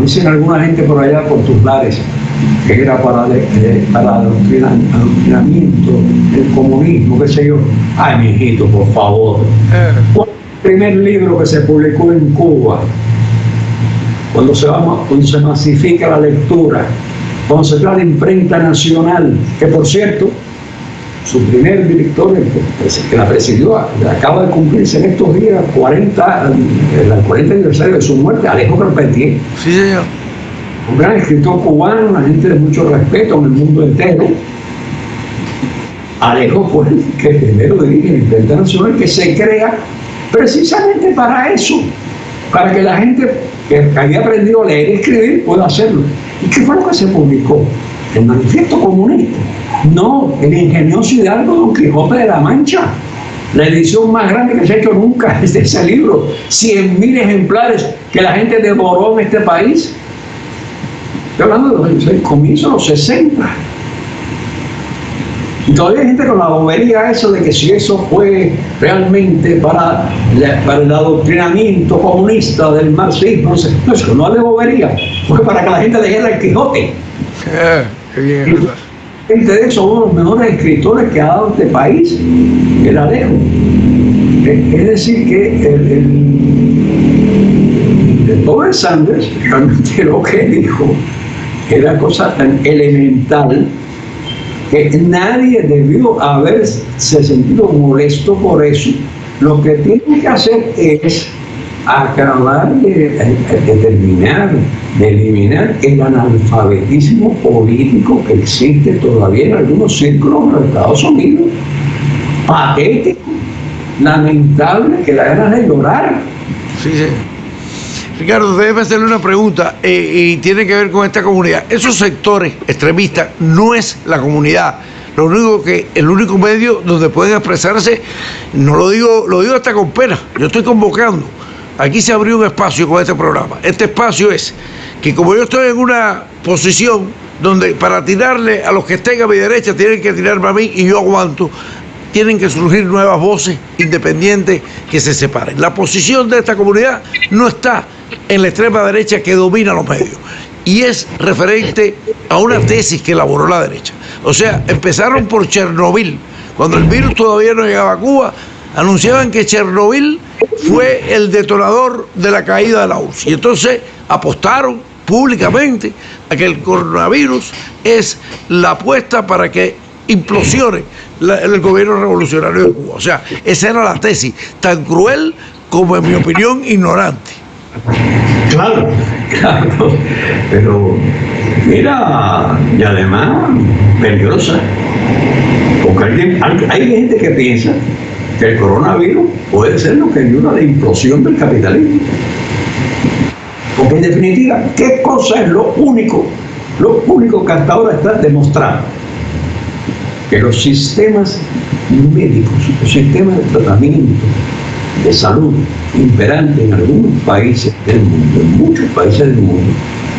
Dicen alguna gente por allá, por tus lares, que era para adoctrinamiento, el comunismo, qué sé yo. Ay, mijito, por favor. ¿Cuál es el primer libro que se publicó en Cuba? Cuando se masifica la lectura, cuando se crea la imprenta nacional, que por cierto, su primer director, que la presidió, acaba de cumplirse en estos días el 40 aniversario de su muerte, Alejo Carpentier. Sí, señor. Un gran escritor cubano, una gente de mucho respeto en el mundo entero. Alejo fue el que primero dirige la imprenta nacional, que se crea precisamente para eso, para que la gente que había aprendido a leer y escribir pueda hacerlo. ¿Y qué fue lo que se publicó? El Manifiesto Comunista. No, el ingenioso Hidalgo Don Quijote de la Mancha, la edición más grande que se ha hecho nunca es de ese libro, 100.000 ejemplares que la gente devoró en este país. Estoy hablando de los comienzos de los 60. Y todavía hay gente con la bobería eso de que si eso fue realmente para el adoctrinamiento comunista del marxismo, no sé, no, eso no es de bobería, fue para que la gente leyera el Quijote. Qué bien. Gente de eso, uno de los mejores escritores que ha dado este país, el Alejo. Es decir, que el pobre Sanders realmente lo que dijo era cosa tan elemental que nadie debió haberse sentido molesto por eso. Lo que tiene que hacer es acabar de eliminar el analfabetismo político que existe todavía en algunos círculos de los Estados Unidos. Patético, lamentable, que da ganas de llorar. Sí, sí. Ricardo, déjeme hacerle una pregunta y tiene que ver con esta comunidad. Esos sectores extremistas no es la comunidad. El único medio donde pueden expresarse, no lo digo hasta con pena. Yo estoy convocando. Aquí se abrió un espacio con este programa. Este espacio es que como yo estoy en una posición donde para tirarle a los que estén a mi derecha tienen que tirarme a mí y yo aguanto, tienen que surgir nuevas voces independientes que se separen. La posición de esta comunidad no está en la extrema derecha que domina los medios y es referente a una tesis que elaboró la derecha. O sea, empezaron por Chernobyl. Cuando el virus todavía no llegaba a Cuba, anunciaban que Chernobyl fue el detonador de la caída de la URSS. Y entonces apostaron públicamente a que el coronavirus es la apuesta para que implosione el gobierno revolucionario de Cuba. O sea, esa era la tesis, tan cruel como, en mi opinión, ignorante. Claro, pero mira, y además peligrosa, porque hay gente que piensa que el coronavirus puede ser lo que ayuda a la implosión del capitalismo. Porque en definitiva, ¿qué cosa es lo único que hasta ahora está demostrado? Que los sistemas médicos, los sistemas de tratamiento de salud imperantes en algunos países del mundo, en muchos países del mundo,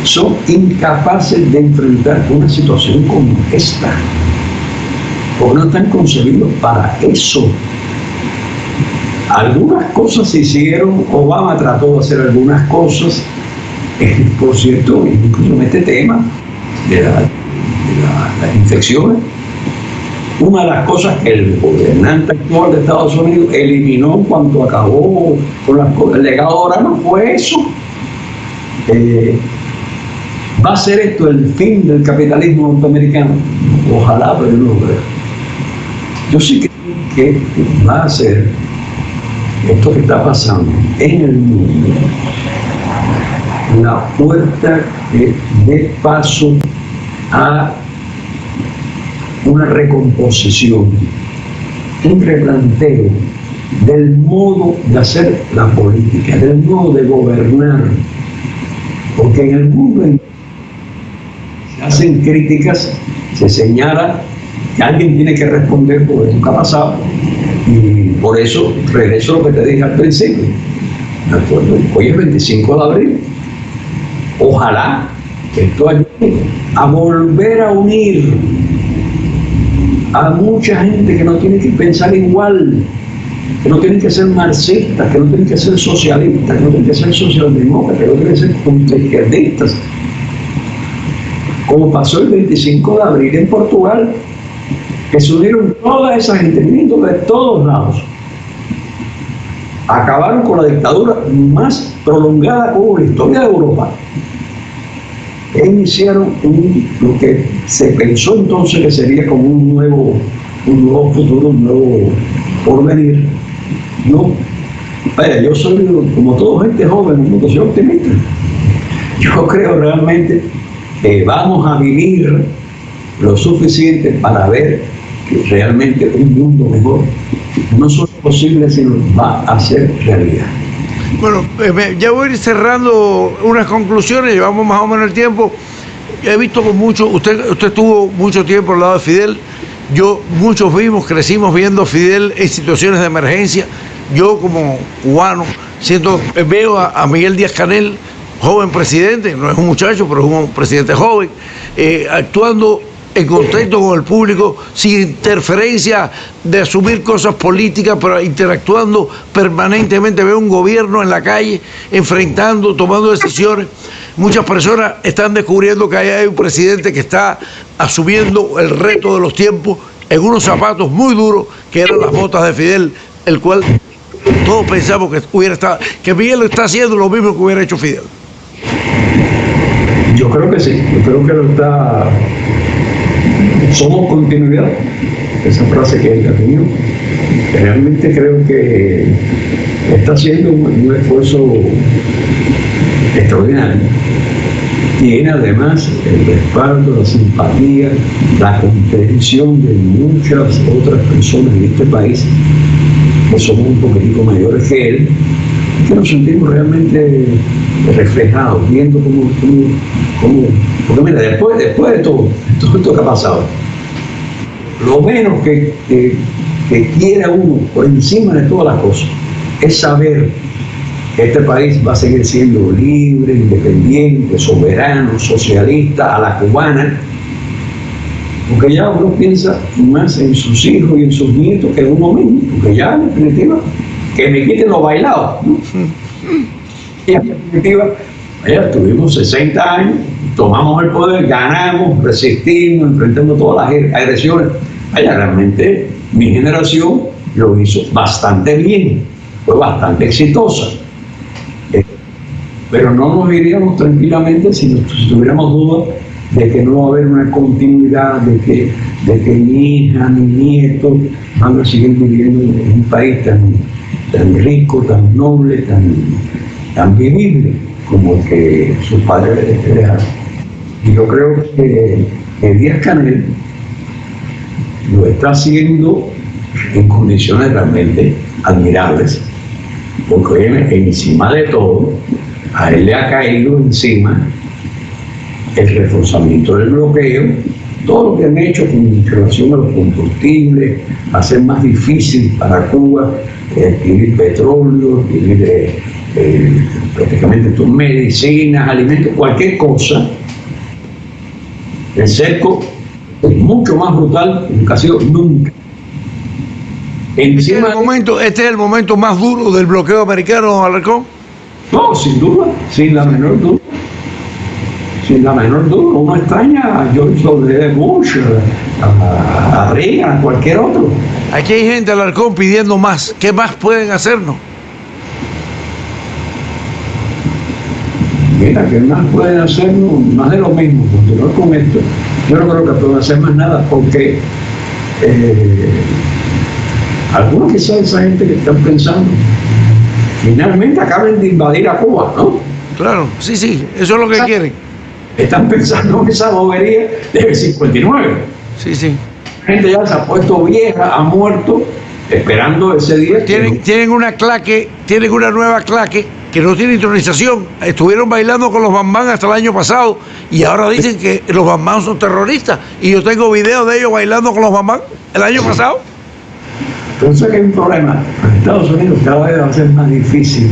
son incapaces de enfrentar una situación como esta, porque no están concebidos para eso. Algunas cosas se hicieron, Obama trató de hacer algunas cosas, por cierto, incluso en este tema de las infecciones. Una de las cosas que el gobernante actual de Estados Unidos eliminó en cuanto acabó con las cosas, el legado Orano, fue eso. ¿Va a ser esto el fin del capitalismo norteamericano? Ojalá, pero no lo creo. Yo sí creo que va a ser esto que está pasando en el mundo la puerta de paso a una recomposición, un replanteo del modo de hacer la política, del modo de gobernar Porque en el mundo se hacen críticas, se señala que alguien tiene que responder por eso que ha pasado. Y por eso regreso a lo que te dije al principio. ¿De acuerdo? Hoy es 25 de abril. Ojalá que esto ayude a volver a unir a mucha gente que no tiene que pensar igual, que no tienen que ser marxistas, que no tienen que ser socialistas, que no tienen que ser socialdemócratas, que no tienen que ser izquierdistas. Como pasó el 25 de abril en Portugal, que se unieron toda esa gente, viniendo de todos lados. Acabaron con la dictadura más prolongada que hubo en la historia de Europa. E iniciaron lo que se pensó entonces que sería como un nuevo futuro, un nuevo porvenir. Yo soy, como toda gente joven, soy optimista. Yo creo realmente que vamos a vivir lo suficiente para ver que realmente un mundo mejor no solo es posible, sino va a ser realidad. Bueno, ya voy a ir cerrando unas conclusiones, llevamos más o menos el tiempo. He visto con mucho, usted estuvo mucho tiempo al lado de Fidel, muchos crecimos viendo a Fidel en situaciones de emergencia. Yo como cubano veo a Miguel Díaz-Canel, joven presidente, no es un muchacho, pero es un presidente joven, actuando en contacto con el público, sin interferencia de asumir cosas políticas, pero interactuando permanentemente. Veo un gobierno en la calle, enfrentando, tomando decisiones. Muchas personas están descubriendo que hay un presidente que está asumiendo el reto de los tiempos en unos zapatos muy duros, que eran las botas de Fidel, el cual todos pensamos que Miguel está haciendo lo mismo que hubiera hecho Fidel. Yo creo que sí, yo creo que lo está. Somos continuidad, esa frase que él ha tenido. Realmente creo que está haciendo un esfuerzo extraordinario. Tiene además el respaldo, la simpatía, la comprensión de muchas otras personas en este país que somos un poquitico mayores que él, que nos sentimos realmente reflejados, viendo cómo porque mira, después de todo esto que ha pasado, lo menos que quiera uno por encima de todas las cosas es saber que este país va a seguir siendo libre, independiente, soberano, socialista, a la cubana, porque ya uno piensa más en sus hijos y en sus nietos que en uno mismo, porque ya en definitiva, que me quiten los bailados, ¿no? Y en definitiva, ya tuvimos 60 años, tomamos el poder, ganamos, resistimos, enfrentamos todas las agresiones. Realmente mi generación lo hizo bastante bien, fue bastante exitosa. Pero no nos iríamos tranquilamente si tuviéramos dudas de que no va a haber una continuidad, de que mi hija, mi nieto van a seguir viviendo en un país tan rico, tan noble, tan vivible como el que sus padres dejaron. Y yo creo que Díaz-Canel lo está haciendo en condiciones realmente admirables, porque encima de todo, a él le ha caído encima el reforzamiento del bloqueo, todo lo que han hecho con relación a los combustibles, hacer más difícil para Cuba adquirir petróleo, adquirir prácticamente tus medicinas, alimentos, cualquier cosa. El cerco es mucho más brutal que ha sido nunca. Este es el momento más duro del bloqueo americano, Alarcón. No, sin duda, sin la menor duda. Sin la menor duda. Uno extraña a George W. Bush, a Reagan, a cualquier otro. Aquí hay gente, Alarcón, pidiendo más. ¿Qué más pueden hacernos? Mira, que más pueden hacernos, más de lo mismo, continuar con esto. Yo no creo que puedan hacer más nada porque algunos quizás esa gente que están pensando finalmente acaben de invadir a Cuba, ¿no? Claro, sí, eso es lo que quieren. Están pensando en esa bobería desde el 59. Sí. La gente ya se ha puesto vieja, ha muerto, esperando ese día. Tienen una nueva claque que no tiene intronización. Estuvieron bailando con los bambán hasta el año pasado y ahora dicen que los bambán son terroristas. Y yo tengo videos de ellos bailando con los bambán el año pasado. Entonces que hay un problema. En Estados Unidos cada vez va a ser más difícil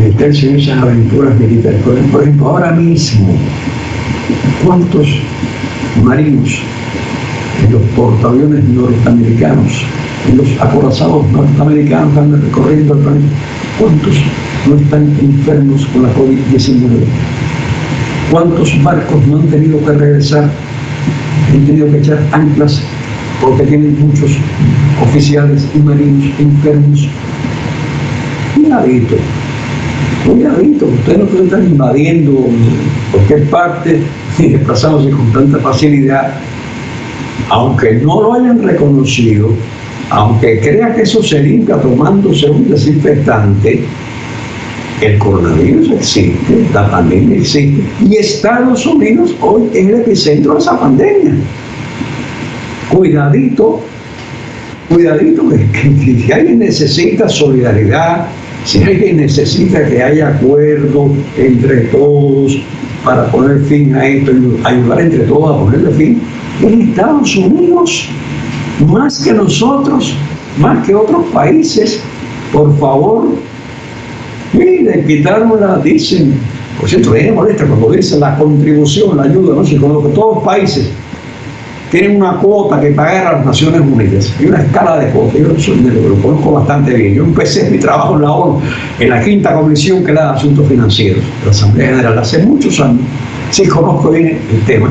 meterse en esas aventuras militares. Por ejemplo, ahora mismo, ¿cuántos marinos en los portaaviones norteamericanos, en los acorazados norteamericanos que andan recorriendo el planeta, cuántos no están enfermos con la COVID-19? ¿Cuántos barcos no han tenido que regresar? Han tenido que echar anclas porque tienen muchos oficiales y marinos enfermos. Cuidadito, ustedes no pueden estar invadiendo cualquier parte y desplazándose con tanta facilidad, aunque no lo hayan reconocido, aunque crea que eso se limpia tomándose un desinfectante. El coronavirus existe, la pandemia existe, y Estados Unidos hoy es el epicentro de esa pandemia. Cuidadito, que si alguien necesita solidaridad, si alguien necesita que haya acuerdo entre todos para poner fin a esto y ayudar entre todos a ponerle fin, en Estados Unidos, más que nosotros, más que otros países, por favor, miren, quitárnosla, dicen, por cierto, me molesta cuando dicen la contribución, la ayuda, no sé, con lo que todos los países tienen una cuota que pagar a las Naciones Unidas. Hay una escala de cuotas, yo lo conozco bastante bien. Yo empecé mi trabajo en la ONU, en la 5ª comisión que era de Asuntos Financieros, de la Asamblea General, hace muchos años. Sí conozco bien el tema.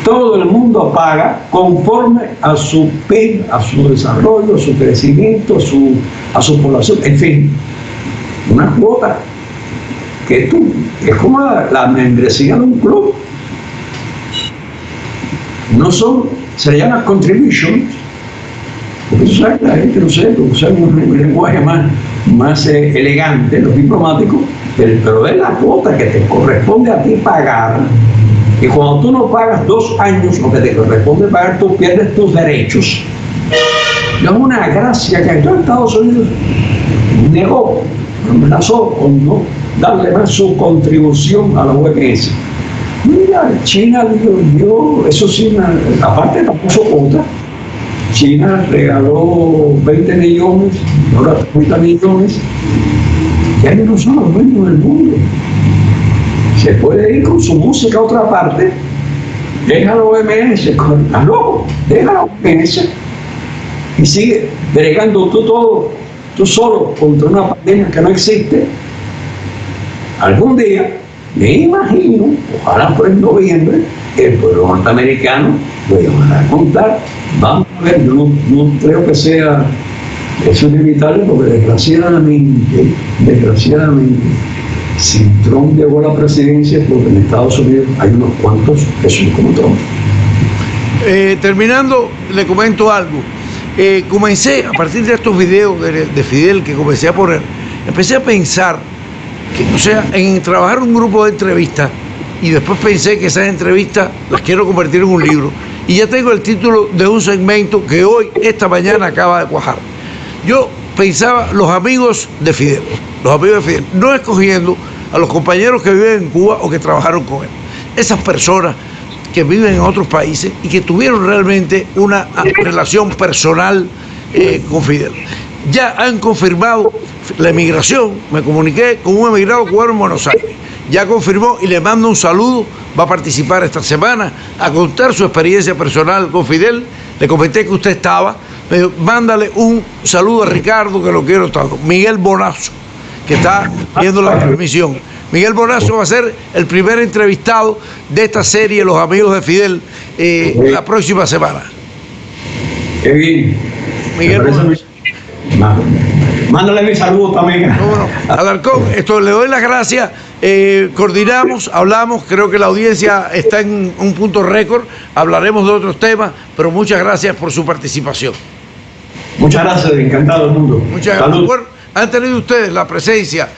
Todo el mundo paga conforme a su PIB, a su desarrollo, a su crecimiento, a su población, en fin, una cuota que es como la membresía de un club. No se le llama contribution, porque eso sabe la gente, no sé, usa un lenguaje más elegante, los diplomáticos, pero es la cuota que te corresponde a ti pagar. Y cuando tú no pagas 2 años lo que te corresponde pagar, tú pierdes tus derechos. No es una gracia que todo Estados Unidos negó, amenazó con no darle más su contribución a la OMS. Mira, China dio, eso sí, aparte la puso otra. China regaló 20 millones, ahora 30 millones. Ya no son los dueños del mundo. Se puede ir con su música a otra parte, deja la OMS, deja la OMS y sigue bregando tú solo contra una pandemia que no existe. Algún día, me imagino, ojalá por el noviembre, el pueblo norteamericano lo van a contar. Vamos a ver, yo no creo que sea eso inevitable, porque desgraciadamente, si Trump llegó a la presidencia, porque en Estados Unidos hay unos cuantos que son como Trump. Terminando, le comento algo. Comencé, a partir de estos videos de Fidel que comencé a poner, empecé a pensar en trabajar un grupo de entrevistas, y después pensé que esas entrevistas las quiero convertir en un libro, y ya tengo el título de un segmento que esta mañana acaba de cuajar. Yo pensaba los amigos de Fidel, no escogiendo a los compañeros que viven en Cuba o que trabajaron con él, esas personas que viven en otros países y que tuvieron realmente una relación personal con Fidel. Ya han confirmado la emigración, me comuniqué con un emigrado cubano en Buenos Aires, ya confirmó y le mando un saludo, va a participar esta semana a contar su experiencia personal con Fidel. Le comenté que usted estaba, me dijo, mándale un saludo a Ricardo, que lo quiero tanto. Miguel Bonazo, que está viendo la transmisión. Miguel Bonazo va a ser el primer entrevistado de esta serie, Los Amigos de Fidel, la próxima semana. Qué bien. Miguel Bonazo. Mándale mi saludo también. Alarcón, le doy las gracias. Coordinamos, hablamos, creo que la audiencia está en un punto récord. Hablaremos de otros temas, pero muchas gracias por su participación. Muchas gracias, encantado del mundo. Muchas gracias. Han tenido ustedes la presencia